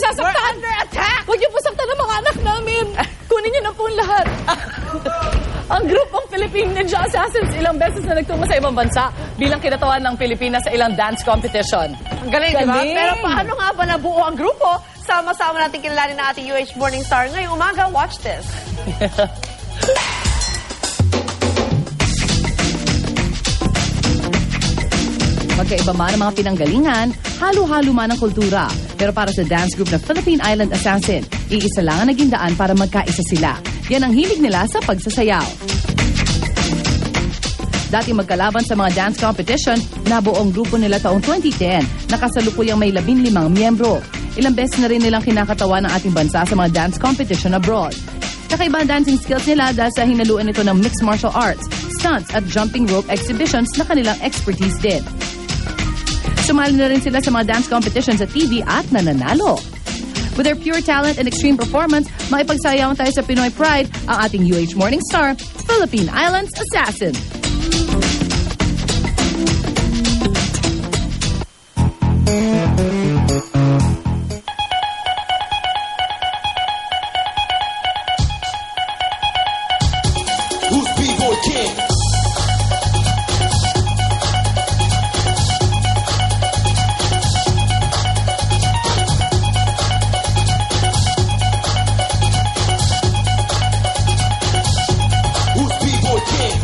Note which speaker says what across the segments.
Speaker 1: kami sasaktan.
Speaker 2: We're under attack!
Speaker 1: Huwag niyo po saktan ang mga anak namin. Kunin niyo na po lahat. Ang grupong Philippine Ninja Assassins ilang beses na nagtungo sa ibang bansa bilang kinatawan ng Pilipinas sa ilang dance competition.
Speaker 2: Ang galing, di ba?
Speaker 1: Galing.
Speaker 2: Pero paano nga ba nabuo ang grupo? Sama-sama natin kilalanin ng ating UH Morning Star ngayong umaga. Watch this.
Speaker 1: Magkaiba man ang mga pinanggalingan, halo-halo man ang kultura. Pero para sa dance group na Philippine Island Assassin, iisa lang ang naging daan para magkaisa sila. Yan ang hilig nila sa pagsasayaw. Dati magkalaban sa mga dance competition, nabuo ang grupo nila taong 2010, nakasalukuyang may 15 miyembro. Ilang beses na rin nilang kinakatawa ng ating bansa sa mga dance competition abroad. Kakaiba ang dancing skills nila dahil sa hinaluan nito ng mixed martial arts, stunts at jumping rope exhibitions na kanilang expertise din. Sumali na rin sila sa mga dance competitions sa TV at nananalo. With their pure talent and extreme performance, maipagsayawan tayo sa Pinoy Pride ang ating UH Morning Star, Philippine Islands Assassin.
Speaker 3: Who's B-Boy King? Who's B-Boy King?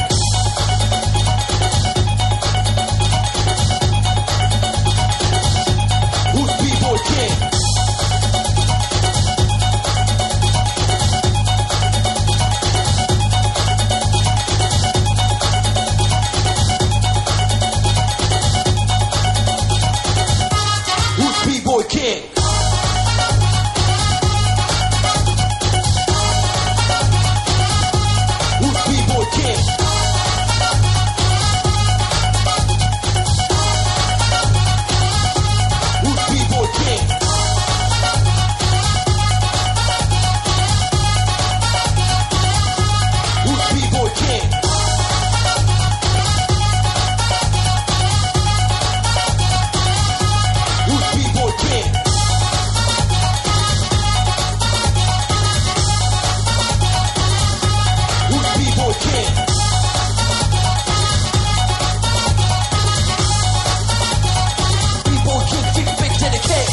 Speaker 3: Who's B-Boy King? Who's B-Boy King? Who's B-Boy King? Who's B-Boy King? Who's B-Boy King? Who's B-Boy King? Who's B-Boy King? B-Boy King, big, big to the king.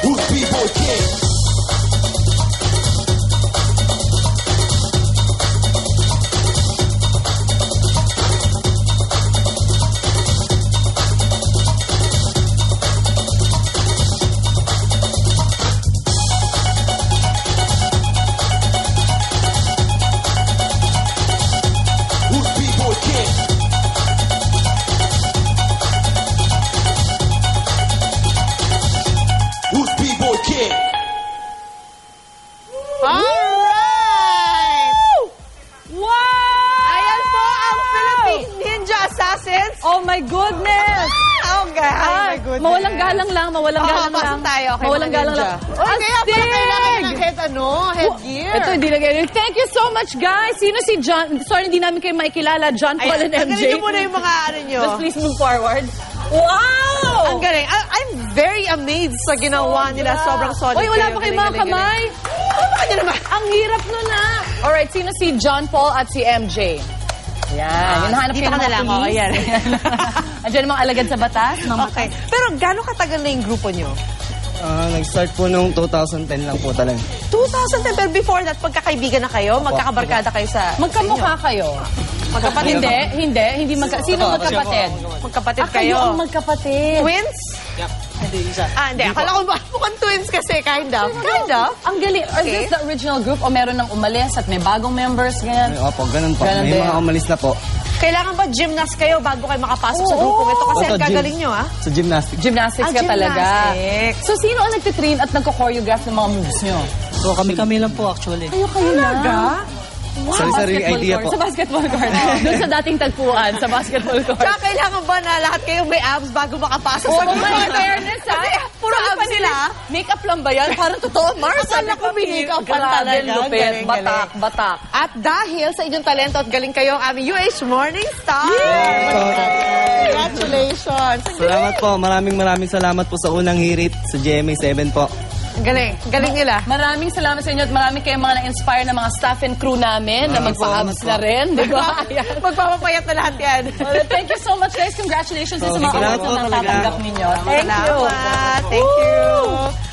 Speaker 3: Who's B-Boy King? Who's B-Boy King? Who's B-Boy King?
Speaker 2: Alright!
Speaker 1: Wow!
Speaker 2: Ayan po ang Philippine Ninja Assassins.
Speaker 1: Oh my goodness!
Speaker 2: Okay,
Speaker 1: Ay, mawalang galang lang, mawalang galang lang.
Speaker 2: pasok tayo. Okay,
Speaker 1: mawalang
Speaker 2: mga
Speaker 1: galang
Speaker 2: ninja.
Speaker 1: lang.
Speaker 2: Kaya pala kailangan ng
Speaker 1: Astig!
Speaker 2: headgear.
Speaker 1: Ito, hindi na ganyan. Thank you so much, guys. Sino si John? Sorry, hindi namin kayo makikilala. John Paul and
Speaker 2: Tanggalin
Speaker 1: MJ.
Speaker 2: niyo muna yung mga ano nyo.
Speaker 1: Just please move forward. Wow!
Speaker 2: Ang galing. I'm very amazed sa ginawa nila. Sobrang solid.
Speaker 1: Uy, wala
Speaker 2: kayo.
Speaker 1: pa kayong mga
Speaker 2: Galing,
Speaker 1: kamay.
Speaker 2: galing. Ano naman?
Speaker 1: Ang hirap nun na. Alright, sino si John Paul at si MJ? Yan. Hinahanap
Speaker 2: dito
Speaker 1: kayo ng
Speaker 2: ka na
Speaker 1: mga
Speaker 2: lang.
Speaker 1: police.
Speaker 2: Ayan.
Speaker 1: Andiyan yung mga alagad sa batas.
Speaker 2: Okay. Pero gano'ng katagal na yung grupo nyo?
Speaker 4: Nag-start po noong 2010 lang po talaga.
Speaker 2: 2010. Pero before that, pagkakaibigan na kayo, magkakabarkada kayo sa
Speaker 1: Magkamukha kayo.
Speaker 2: Magkapatid?
Speaker 1: Hindi sino magkapatid?
Speaker 2: Magkapatid
Speaker 1: Kayo
Speaker 2: kayo.
Speaker 1: ang magkapatid.
Speaker 2: Twins?
Speaker 4: Yep. Hindi, isa.
Speaker 2: Hindi. Akala ko ba mukhang twins kasi, kind of. Kind of.
Speaker 1: Ang galing. Is
Speaker 2: Okay.
Speaker 1: this the original group o meron ng umalis at may bagong members? Ganyan.
Speaker 4: Opo, ganun po.
Speaker 1: Ganun
Speaker 4: May
Speaker 1: din.
Speaker 4: mga umalis na po.
Speaker 2: Kailangan ba gymnast kayo bago kayo makapasok sa
Speaker 1: Oo.
Speaker 2: grupong ito? Kasi
Speaker 4: Opo,
Speaker 2: ang
Speaker 4: gym.
Speaker 2: gagaling nyo, ah.
Speaker 4: Sa gymnastics.
Speaker 1: Gymnastics ka talaga.
Speaker 2: Gymnastics.
Speaker 1: So, sino ang nagtitrain at nagko-choreograph ng mga moves nyo?
Speaker 4: So kami lang po actually.
Speaker 1: Kayo lang.
Speaker 4: Sari-sari idea po.
Speaker 1: Sa basketball court. Doon sa dating tagpuan, sa basketball court.
Speaker 2: Tsaka kailangan ba na lahat kayong may abs bago makapasok sa
Speaker 1: Oh,
Speaker 2: group?
Speaker 1: my fairness, ha?
Speaker 2: Kasi puro abs sila.
Speaker 1: Make-up lang ba yan? Parang totoo, Mars.
Speaker 2: Akala ko make-up pa
Speaker 1: Grabe,
Speaker 2: talaga.
Speaker 1: lupit.
Speaker 2: Galing,
Speaker 1: Batak,
Speaker 2: galing.
Speaker 1: batak.
Speaker 2: At dahil sa inyong talento at galing kayo ang aming UH Morning Star. Congratulations.
Speaker 4: Salamat po. Maraming salamat po sa unang hirit sa GMA 7 po.
Speaker 2: Galing. Galing nila.
Speaker 1: Maraming salamat sa inyo at marami kayong mga na-inspire na mga staff and crew namin na
Speaker 4: Maraming
Speaker 1: magpa-abs
Speaker 4: salamat
Speaker 1: na rin, di ba? Ayan.
Speaker 2: Magpapapayat na lahat yan.
Speaker 1: Well, thank you so much, guys. Congratulations sa mga
Speaker 4: Salamat
Speaker 1: awards
Speaker 4: po
Speaker 1: na
Speaker 4: talaga.
Speaker 1: natatanggap ninyo. Thank you.
Speaker 2: Salamat. Thank you.